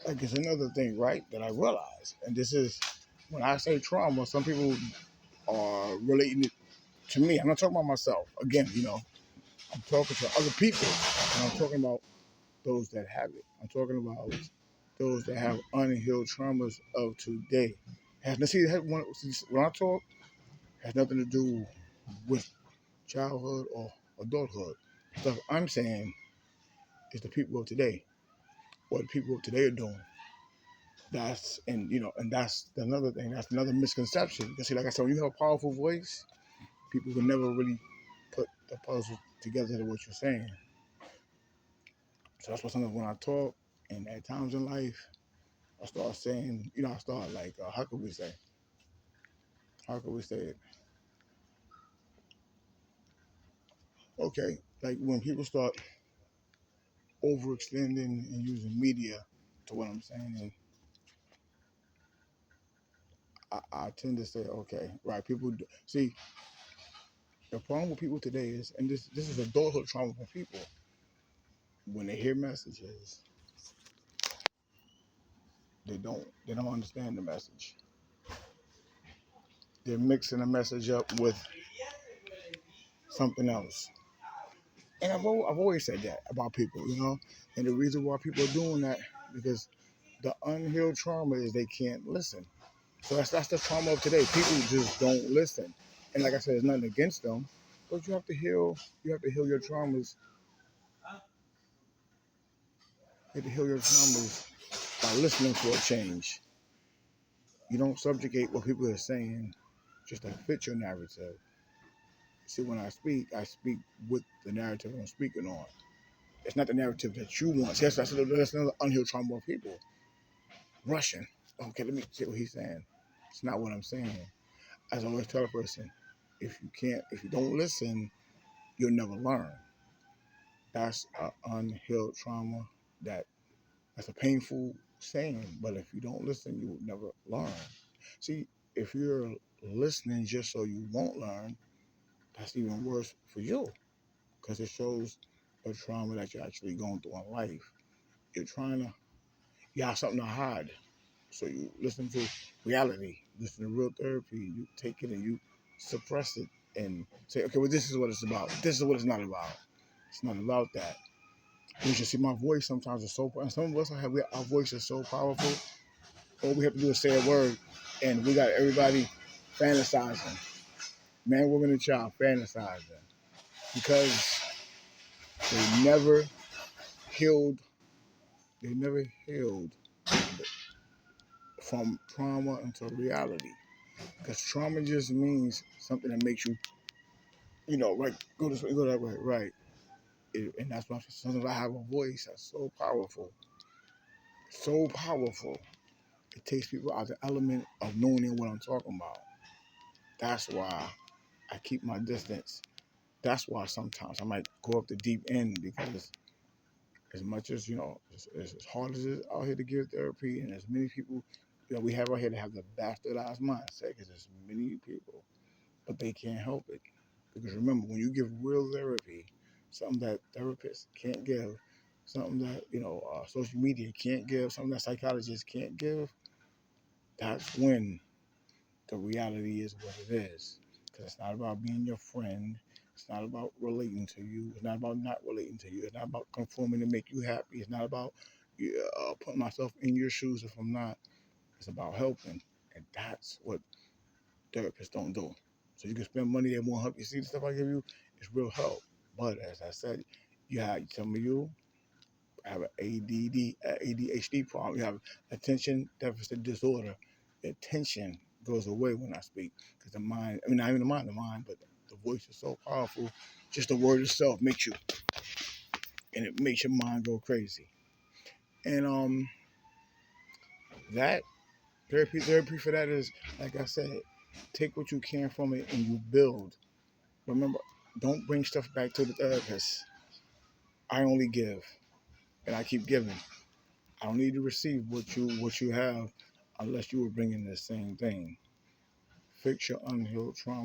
like it's another thing, right? That I realize, and this is when I say trauma, some people are relating it to me. I'm not talking about myself. Again, I'm talking to other people, and I'm talking about those that have it. I'm talking about those that have unhealed traumas of today. Has see, when I talk, has nothing to do with childhood or adulthood. Stuff I'm saying is the people of today. What the people of today are doing. And that's another thing. That's another misconception. Because see, like I said, when you have a powerful voice, people can never really put the puzzle together to what you're saying. So that's why sometimes when I talk, and at times in life, I start saying, I start like, how could we say? How could we say it? Okay, like when people start overextending and using media to what I'm saying, and I tend to say, okay, right, see, the problem with people today is, and this is adulthood trauma for people, when they hear messages, they don't understand the message. They're mixing the message up with something else. And I've always said that about people, And the reason why people are doing that, because the unhealed trauma is they can't listen. So that's the trauma of today. People just don't listen. And like I said, there's nothing against them, but you have to heal. You have to heal your traumas. You have to heal your traumas by listening for a change. You don't subjugate what people are saying just to fit your narrative. See, when I speak with the narrative I'm speaking on. It's not the narrative that you want. See, that's another unhealed trauma of people. Russian. Okay, let me see what he's saying. It's not what I'm saying. As I always tell a person, if you don't listen, you'll never learn. That's an unhealed trauma. That's a painful saying, but if you don't listen, you will never learn. See, if you're listening just so you won't learn, that's even worse for you because it shows a trauma that you're actually going through in life. You have something to hide. So you listen to reality, listen to real therapy, you take it and you suppress it and say, okay, well, this is what it's about. This is what it's not about. It's not about that. You should see my voice sometimes is so, and some of us our voice is so powerful. All we have to do is say a word, and we got everybody fantasizing, man, woman, and child fantasizing because they never healed. They never healed from trauma into reality. Because trauma just means something that makes you, right, go this way, go that way, right. And that's why sometimes I have a voice that's so powerful, so powerful. It takes people out of the element of knowing what I'm talking about. That's why I keep my distance. That's why sometimes I might go up the deep end because as much as, as hard as it is out here to give therapy and as many people, we have out here to have the bastardized mindset because there's many people, but they can't help it. Because remember, when you give real therapy, something that therapists can't give, something that, social media can't give, something that psychologists can't give, that's when the reality is what it is. Because it's not about being your friend. It's not about relating to you. It's not about not relating to you. It's not about conforming to make you happy. It's not about putting myself in your shoes if I'm not. It's about helping. And that's what therapists don't do. So you can spend money, they won't help you. See the stuff I give you, it's real help. But as I said, some of you have an ADHD problem. You have attention deficit disorder. The attention goes away when I speak because the mind, not even the mind, but the voice is so powerful. Just the word itself makes you, and it makes your mind go crazy. And that therapy for that is, like I said, take what you can from it and you build. Remember, don't bring stuff back to the therapist. I only give, and I keep giving. I don't need to receive what you have unless you were bringing the same thing. Fix your unhealed trauma.